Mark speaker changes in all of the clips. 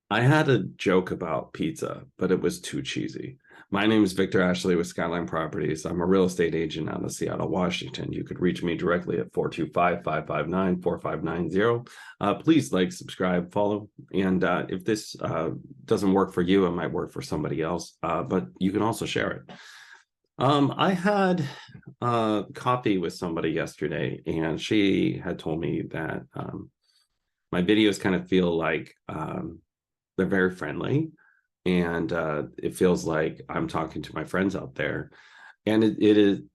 Speaker 1: I had a joke about pizza, but it was too cheesy. My name is Victor Ashley with Skyline Properties. I'm a real estate agent out of Seattle, Washington. You could reach me directly at 425-559-4590. Please like, subscribe, follow. And if this doesn't work for you, it might work for somebody else, but you can also share it. I had coffee with somebody yesterday, and she had told me that my videos kind of feel like they're very friendly, and it feels like I'm talking to my friends out there. And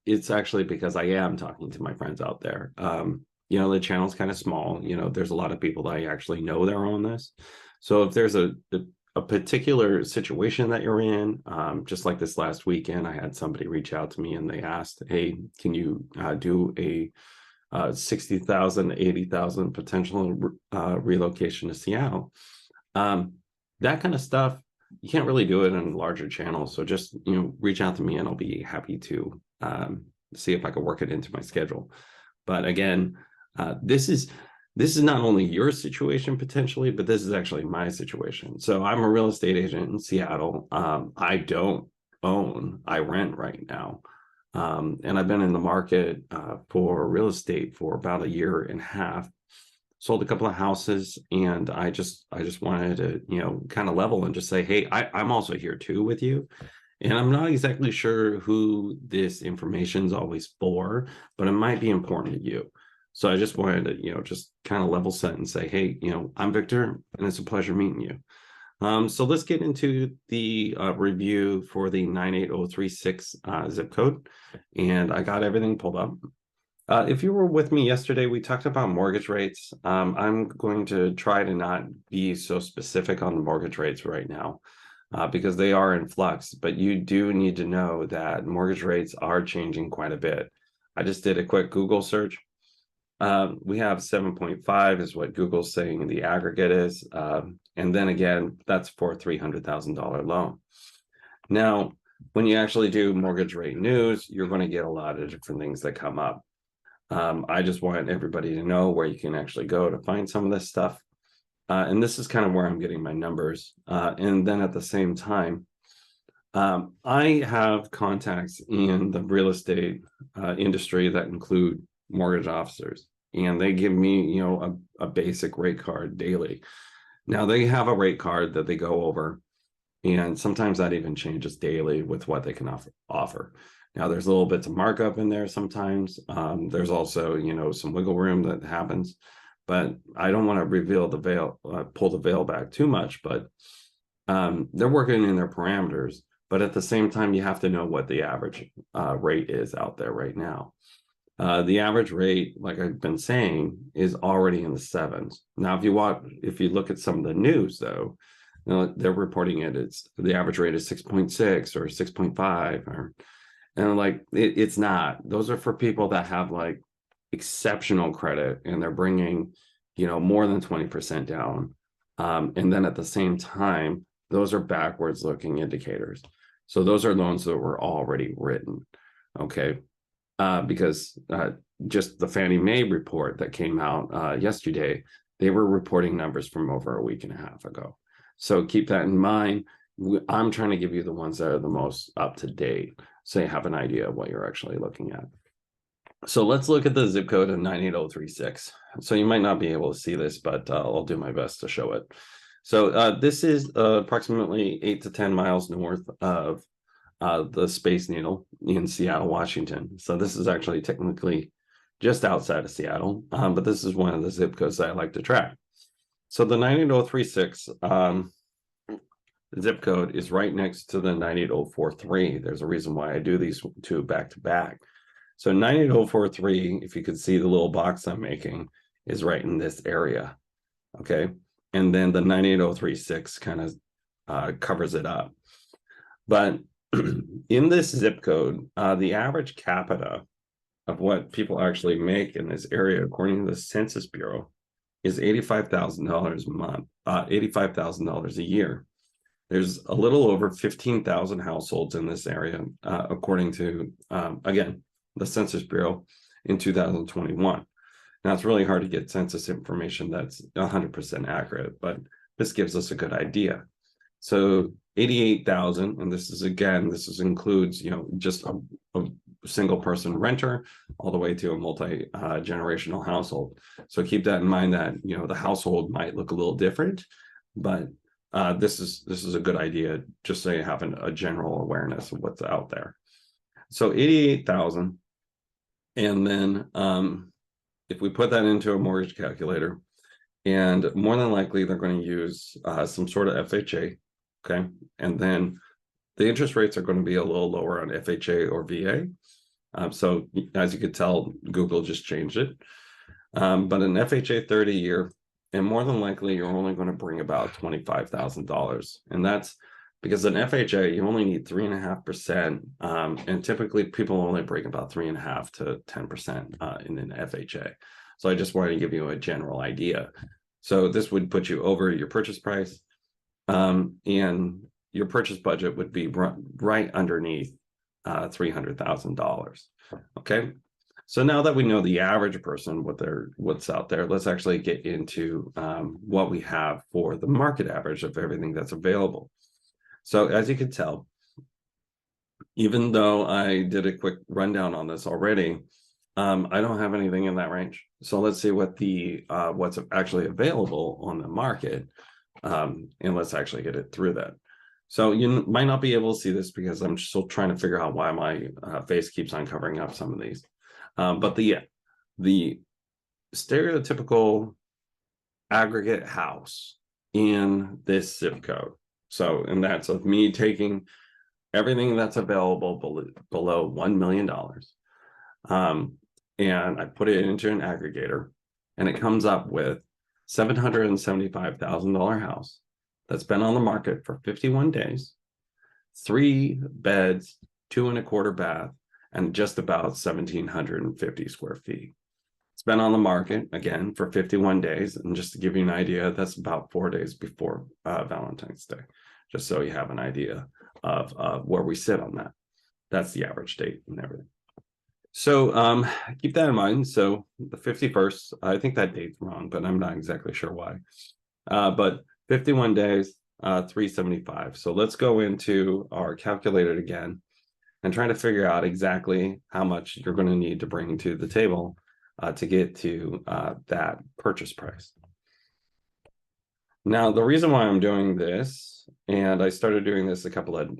Speaker 1: it's actually because I am talking to my friends out there. The channel's kind of small. There's a lot of people that I actually know that are on this. So if there's a particular situation that you're in, just like this last weekend, I had somebody reach out to me and they asked, hey, can you do a 60,000, 80,000 potential relocation to Seattle? That kind of stuff, you can't really do it in larger channels. So just, reach out to me and I'll be happy to see if I can work it into my schedule. But again, this is not only your situation potentially, but this is actually my situation. So I'm a real estate agent in Seattle. I don't own, I rent right now. And I've been in the market for real estate for about a year and a half. Sold a couple of houses, and I just wanted to kind of level and just say, hey, I'm also here too with you. And I'm not exactly sure who this information is always for, but it might be important to you. So I just wanted to just kind of level set and say, hey, I'm Victor, and it's a pleasure meeting you. So let's get into the review for the 98036 zip code, and I got everything pulled up. If you were with me yesterday, we talked about mortgage rates. I'm going to try to not be so specific on the mortgage rates right now because they are in flux, but you do need to know that mortgage rates are changing quite a bit. I just did a quick Google search. We have 7.5 is what Google's saying the aggregate is. And then again, that's for a $300,000 loan. Now, when you actually do mortgage rate news, you're going to get a lot of different things that come up. I just want everybody to know where you can actually go to find some of this stuff. And this is kind of where I'm getting my numbers. And then at the same time, I have contacts in the real estate industry that include mortgage officers, and they give me, a basic rate card daily. Now they have a rate card that they go over, and sometimes that even changes daily with what they can offer. Now there's little bits of markup in there sometimes. There's also, some wiggle room that happens, but I don't want to reveal the veil, pull the veil back too much, but they're working in their parameters. But at the same time, you have to know what the average rate is out there right now. The average rate, like I've been saying, is already in the sevens. Now, if you look at some of the news, though, they're reporting it's the average rate is 6.6 or 6.5 and it's not. Those are for people that have like exceptional credit and they're bringing more than 20% down, and then at the same time those are backwards looking indicators. So those are loans that were already written, okay? Because just the Fannie Mae report that came out yesterday, they were reporting numbers from over a week and a half ago. So keep that in mind. I'm trying to give you the ones that are the most up to date, so you have an idea of what you're actually looking at. So let's look at the zip code of 98036. So you might not be able to see this, but I'll do my best to show it. So this is approximately 8 to 10 miles north of the Space Needle in Seattle, Washington. So this is actually technically just outside of Seattle, but this is one of the zip codes that I like to track. So the 98036 zip code is right next to the 98043. There's a reason why I do these two back to back. So 98043, if you could see the little box I'm making, is right in this area, okay? And then the 98036 kind of covers it up. But in this zip code, the average capita of what people actually make in this area, according to the Census Bureau, is $85,000 a month, $85,000 a year. There's a little over 15,000 households in this area, according to, again, the Census Bureau in 2021. Now, it's really hard to get census information that's 100% accurate, but this gives us a good idea. So 88,000, and this includes, just a single person renter all the way to a multi-generational household. So keep that in mind that, the household might look a little different, but this is a good idea just so you have a general awareness of what's out there. So 88,000, and then if we put that into a mortgage calculator, and more than likely they're going to use some sort of FHA, okay, and then the interest rates are going to be a little lower on FHA or VA. So as you could tell, Google just changed it. But an FHA 30-year, and more than likely you're only going to bring about $25,000, and that's because an FHA you only need 3.5%, and typically people only bring about 3.5 to 10% in an FHA. So I just wanted to give you a general idea. So this would put you over your purchase price, and your purchase budget would be right underneath $300,000. Okay. So now that we know the average person, what's out there, let's actually get into what we have for the market average of everything that's available. So as you can tell, even though I did a quick rundown on this already, I don't have anything in that range. So let's see what what's actually available on the market, and let's actually get it through that. So you might not be able to see this because I'm still trying to figure out why my face keeps on covering up some of these. But the stereotypical aggregate house in this zip code. So, and that's of me taking everything that's available below $1 million. And I put it into an aggregator, and it comes up with $775,000 house that's been on the market for 51 days, 3 beds, 2.25 bath, and just about 1,750 square feet. It's been on the market again for 51 days. And just to give you an idea, that's about 4 days before Valentine's Day, just so you have an idea of where we sit on that. That's the average date and everything. So keep that in mind. So the 51st, I think that date's wrong, but I'm not exactly sure why. But 51 days, 375. So let's go into our calculator again and try to figure out exactly how much you're going to need to bring to the table to get to that purchase price. Now, the reason why I'm doing this, and I started doing this a couple of,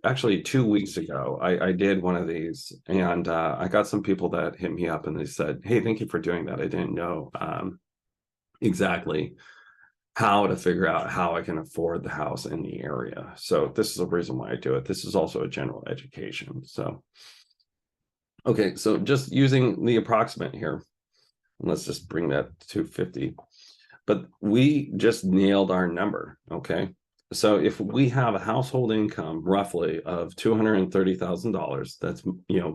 Speaker 1: actually 2 weeks ago, I did one of these, and I got some people that hit me up and they said, hey, thank you for doing that. I didn't know exactly how to figure out how I can afford the house in the area. So this is the reason why I do it. This is also a general education. So, okay, so just using the approximate here, let's just bring that to 250. But we just nailed our number, okay? So if we have a household income roughly of $230,000, that's,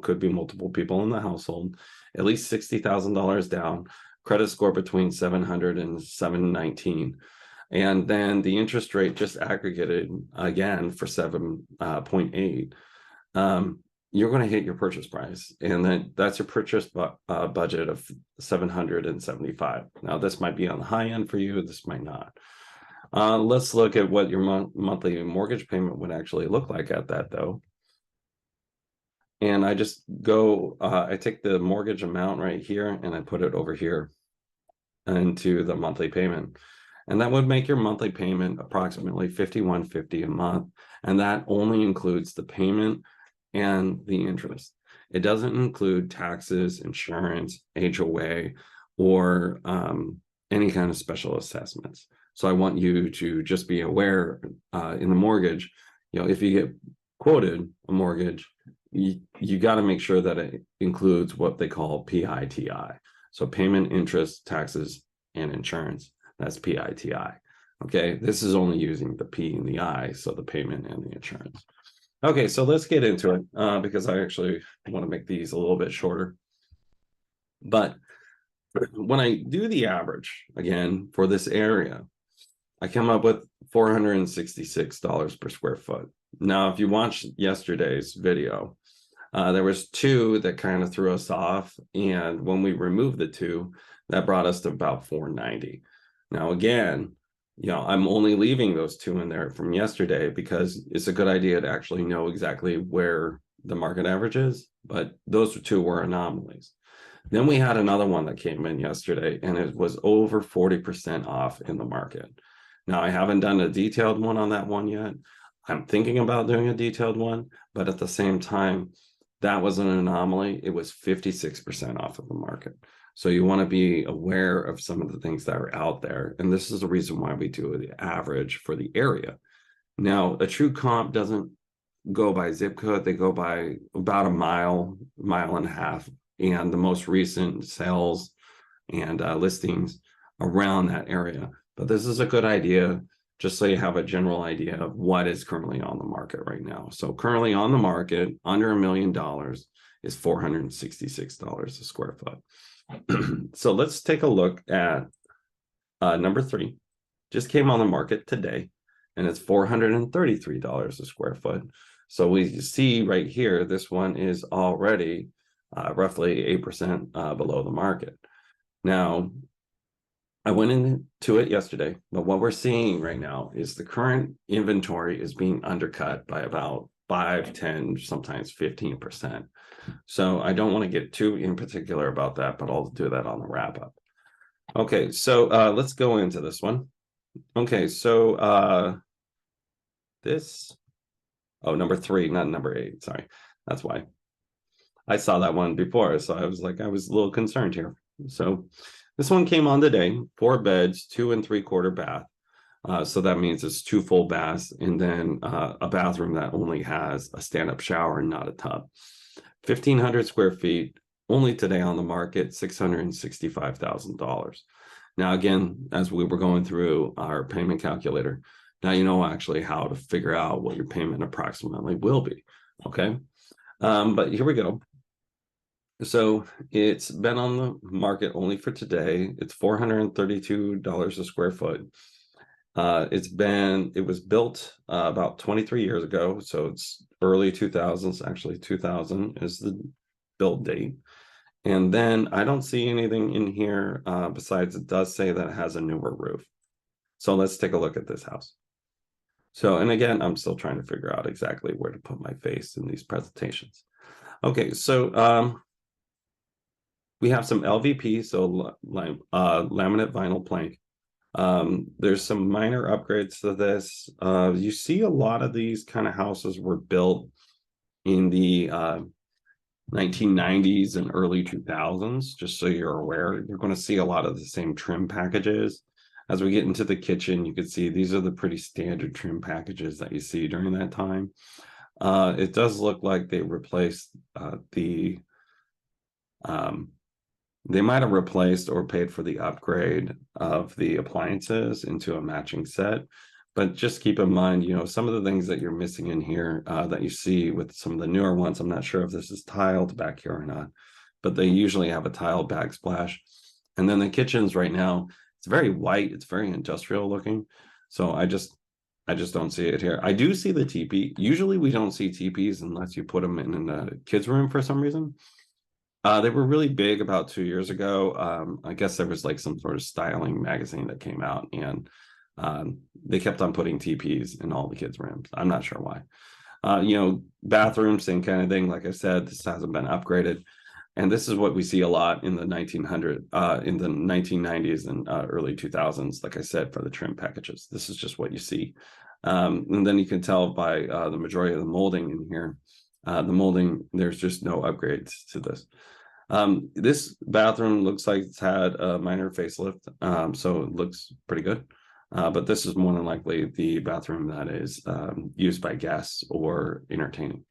Speaker 1: could be multiple people in the household, at least $60,000 down, credit score between 700 and 719. And then the interest rate just aggregated again for 7.8. You're going to hit your purchase price, and then that's your purchase budget of 775. Now, this might be on the high end for you. This might not. Let's look at what your monthly mortgage payment would actually look like at that, though. And I just go, I take the mortgage amount right here, and I put it over here into the monthly payment. And that would make your monthly payment approximately $51.50 a month. And that only includes the payment and the interest. It doesn't include taxes, insurance, HOA, or any kind of special assessments. So I want you to just be aware in the mortgage, if you get quoted a mortgage, you got to make sure that it includes what they call PITI. So payment, interest, taxes, and insurance. That's PITI. Okay, this is only using the P and the I, so the payment and the insurance. Okay, so let's get into it because I actually want to make these a little bit shorter. But when I do the average, again, for this area, I come up with $466 per square foot. Now, if you watched yesterday's video, there was 2 that kind of threw us off. And when we removed the 2, That brought us to about 490. Now, again, I'm only leaving those two in there from yesterday because it's a good idea to actually know exactly where the market average is, but those two were anomalies. Then we had another one that came in yesterday, and it was over 40% off in the market. Now, I haven't done a detailed one on that one yet. I'm thinking about doing a detailed one, but at the same time, that was an anomaly. It was 56% off of the market. So you want to be aware of some of the things that are out there. And this is the reason why we do the average for the area. Now, a true comp doesn't go by zip code. They go by about a mile and a half, and the most recent sales and listings around that area. But this is a good idea, just so you have a general idea of what is currently on the market right now. So currently on the market, under $1 million is $466 a square foot. So let's take a look at number 3. Just came on the market today, and it's $433 a square foot. So we see right here, this one is already roughly 8% below the market. Now, I went into it yesterday, but what we're seeing right now is the current inventory is being undercut by about 5, 10, sometimes 15%. So I don't want to get too in particular about that, but I'll do that on the wrap up. Okay, so let's go into this one. Okay, so number 3, not number 8. Sorry, that's why. I saw that one before, so I was a little concerned here. So this one came on today, 4 beds, 2 3/4 bath. So that means it's 2 full baths, and then a bathroom that only has a stand-up shower and not a tub. 1,500 square feet, only today on the market, $665,000. Now, again, as we were going through our payment calculator, now you know actually how to figure out what your payment approximately will be, okay? But here we go. So it's been on the market only for today. It's $432 a square foot. It was built about 23 years ago, so it's early 2000s. Actually, 2000 is the build date. And then I don't see anything in here besides it does say that it has a newer roof. So let's take a look at this house. So, and again, I'm still trying to figure out exactly where to put my face in these presentations. Okay, so we have some LVP, so laminate vinyl plank. There's some minor upgrades to this. You see a lot of these kind of houses were built in the 1990s and early 2000s, just so you're aware. You're going to see a lot of the same trim packages. As we get into the kitchen, you can see these are the pretty standard trim packages that you see during that time. It does look like they replaced they might have replaced or paid for the upgrade of the appliances into a matching set. But just keep in mind, some of the things that you're missing in here that you see with some of the newer ones. I'm not sure if this is tiled back here or not, but they usually have a tiled backsplash. And then the kitchens right now, it's very white. It's very industrial looking. So I just don't see it here. I do see the teepee. Usually we don't see teepees unless you put them in a kid's room for some reason. They were really big about 2 years ago. I guess there was like some sort of styling magazine that came out, and they kept on putting TPs in all the kids' rooms. I'm not sure why. Bathrooms, same kind of thing. Like I said, this hasn't been upgraded. And this is what we see a lot in the 1990s and early 2000s, like I said, for the trim packages. This is just what you see. And then you can tell by the majority of the molding in here, the molding, there's just no upgrades to this. This bathroom looks like it's had a minor facelift, so it looks pretty good. But this is more than likely the bathroom that is used by guests or entertaining.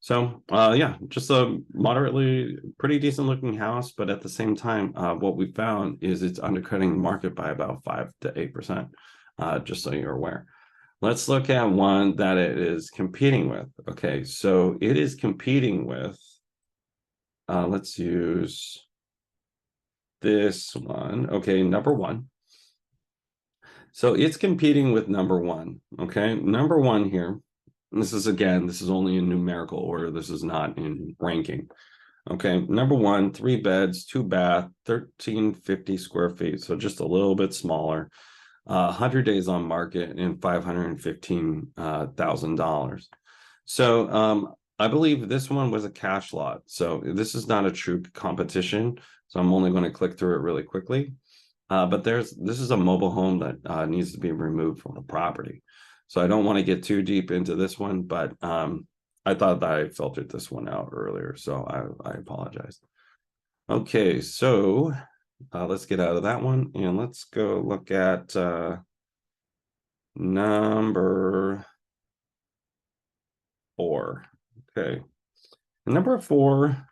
Speaker 1: So yeah, just a moderately pretty decent looking house, but at the same time, what we found is it's undercutting the market by about 5 to 8%, just so you're aware. Let's look at one that it is competing with. Okay, so it is competing with, let's use this one. Okay, number 1. So it's competing with number 1. Okay, number 1 here. This is only in numerical order. This is not in ranking. Okay, number one, 3 beds, 2 bath, 1,350 square feet, so just a little bit smaller. 100 days on market and $515,000. So I believe this one was a cash lot. So this is not a true competition. So I'm only going to click through it really quickly. But this is a mobile home that needs to be removed from the property. So I don't want to get too deep into this one, but I thought that I filtered this one out earlier, so I apologize. Okay, so let's get out of that one and let's go look at number 4. Okay, number 4,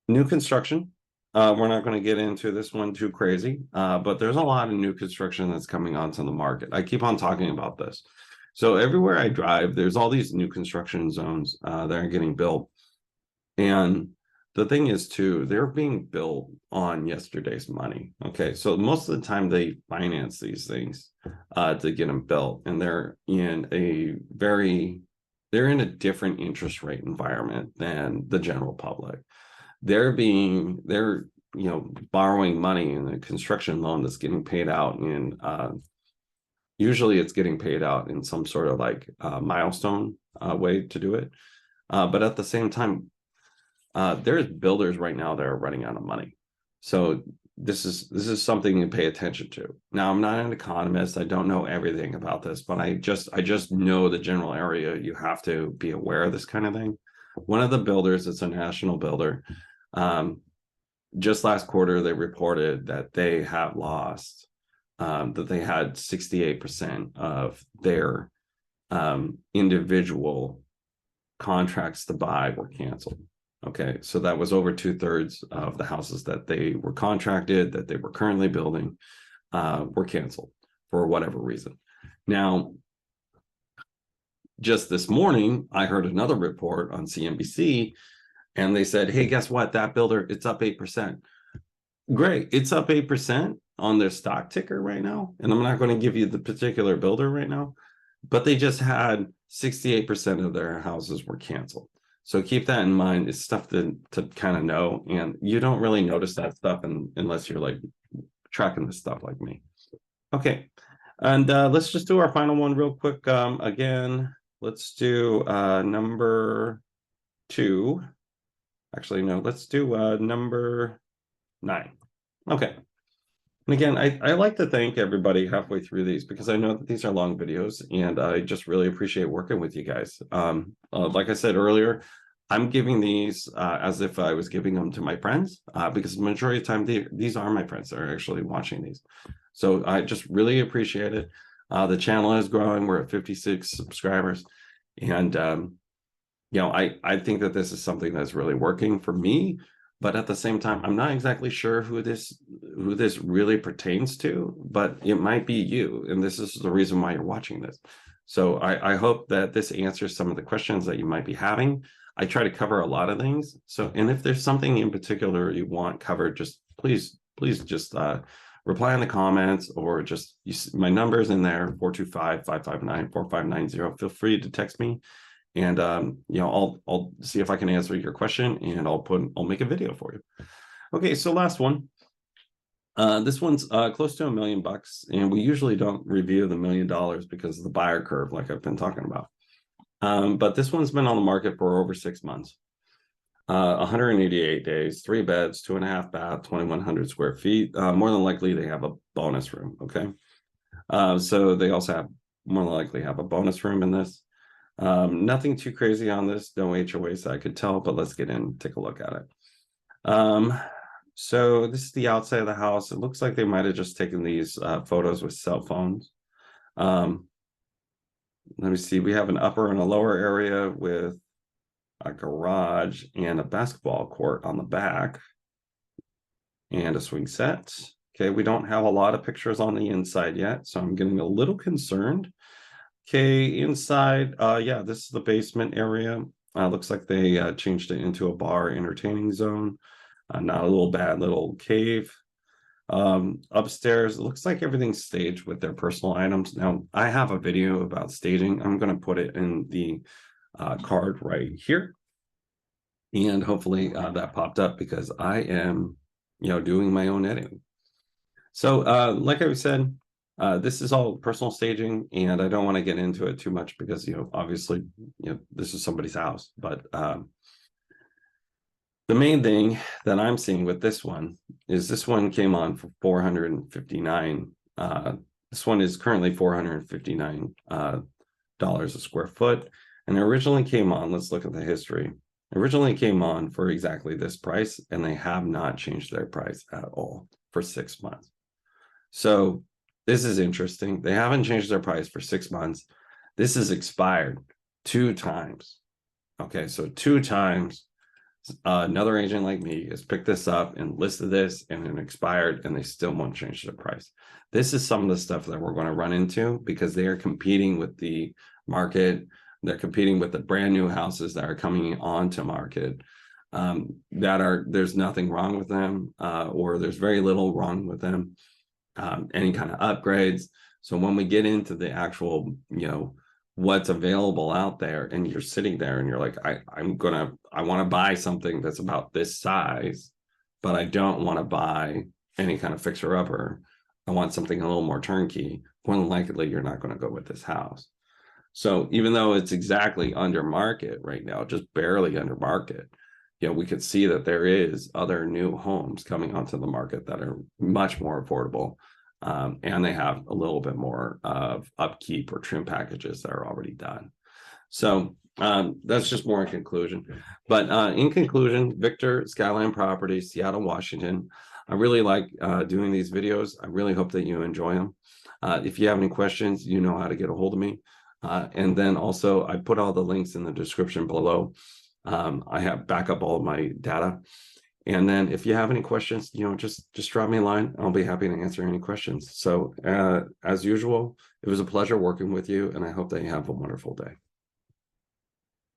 Speaker 1: new construction. We're not going to get into this one too crazy, but there's a lot of new construction that's coming onto the market. I keep on talking about this. So everywhere I drive, there's all these new construction zones that are getting built. And the thing is too, they're being built on yesterday's money. Okay, so most of the time they finance these things to get them built, and they're in a different interest rate environment than the general public. They're borrowing money in a construction loan that's getting paid out in usually it's getting paid out in some sort of like milestone way to do it. But at the same time, there's builders right now that are running out of money. So this is something to pay attention to. Now, I'm not an economist. I don't know everything about this, but I just know the general area. You have to be aware of this kind of thing. One of the builders, it's a national builder. Just last quarter, they reported that they have lost, that they had 68% of their individual contracts to buy were canceled. Okay, so that was over 2/3 of the houses that they were contracted, that they were currently building, were canceled for whatever reason. Now, just this morning, I heard another report on CNBC, and they said, hey, guess what? That builder, it's up 8%. Great, it's up 8% on their stock ticker right now. And I'm not going to give you the particular builder right now, but they just had 68% of their houses were canceled. So keep that in mind. It's stuff to kind of know, and you don't really notice that stuff unless you're like tracking this stuff like me. Okay, and let's just do our final one real quick. Again, let's do number 2. Actually, no, let's do number 9. Okay. And again, I like to thank everybody halfway through these, because I know that these are long videos, and I just really appreciate working with you guys. Like I said earlier, I'm giving these as if I was giving them to my friends, because the majority of the time, these are my friends that are actually watching these. So I just really appreciate it. The channel is growing. We're at 56 subscribers. And, I think that this is something that's really working for me. But at the same time, I'm not exactly sure who this really pertains to, but it might be you. And this is the reason why you're watching this. So I hope that this answers some of the questions that you might be having. I try to cover a lot of things. So, and if there's something in particular you want covered, just please just reply in the comments, or just my number's in there, 425-559-4590. Feel free to text me. And I'll see if I can answer your question, and I'll make a video for you. Okay, so last one. This one's close to $1 million, and we usually don't review the $1 million because of the buyer curve, like I've been talking about. But this one's been on the market for over 6 months. 188 days, 3 beds, 2.5 bath, 2,100 square feet. More than likely, they have a bonus room. Okay, so they also have more than likely have a bonus room in this. Nothing too crazy on this, no HOAs I could tell, but let's get in and take a look at it. So this is the outside of the house. It looks like they might have just taken these photos with cell phones. Let me see, we have an upper and a lower area with a garage and a basketball court on the back, and a swing set. Okay, we don't have a lot of pictures on the inside yet, so I'm getting a little concerned. Okay, inside, yeah, this is the basement area. Looks like they changed it into a bar entertaining zone. Not a little bad little cave. Upstairs, it looks like everything's staged with their personal items. Now, I have a video about staging. I'm going to put it in the card right here. And hopefully that popped up because I am, doing my own editing. So like I said, this is all personal staging, and I don't want to get into it too much because, obviously, this is somebody's house. But the main thing that I'm seeing with this one is this one came on for 459. This one is currently $459 a square foot. And it originally came on, let's look at the history. It originally came on for exactly this price, and they have not changed their price at all for 6 months. So this is interesting. They haven't changed their price for 6 months. This has expired 2 times. Okay, so 2 times another agent like me has picked this up and listed this, and it expired, and they still won't change the price. This is some of the stuff that we're going to run into because they are competing with the market. They're competing with the brand new houses that are coming onto market there's nothing wrong with them, or there's very little wrong with them, any kind of upgrades. So when we get into the actual, what's available out there, and you're sitting there and you're like, I want to buy something that's about this size, but I don't want to buy any kind of fixer upper. I want something a little more turnkey. More than likely, you're not going to go with this house. So even though it's exactly under market right now, just barely under market, we could see that there is other new homes coming onto the market that are much more affordable. And they have a little bit more of upkeep or trim packages that are already done. So that's just more in conclusion. But in conclusion, Victor, Skyline Properties, Seattle, Washington. I really like doing these videos. I really hope that you enjoy them. If you have any questions, you know how to get a hold of me. And then also, I put all the links in the description below. I have backup all of my data. And then if you have any questions, just drop me a line. I'll be happy to answer any questions. So as usual, it was a pleasure working with you, and I hope that you have a wonderful day.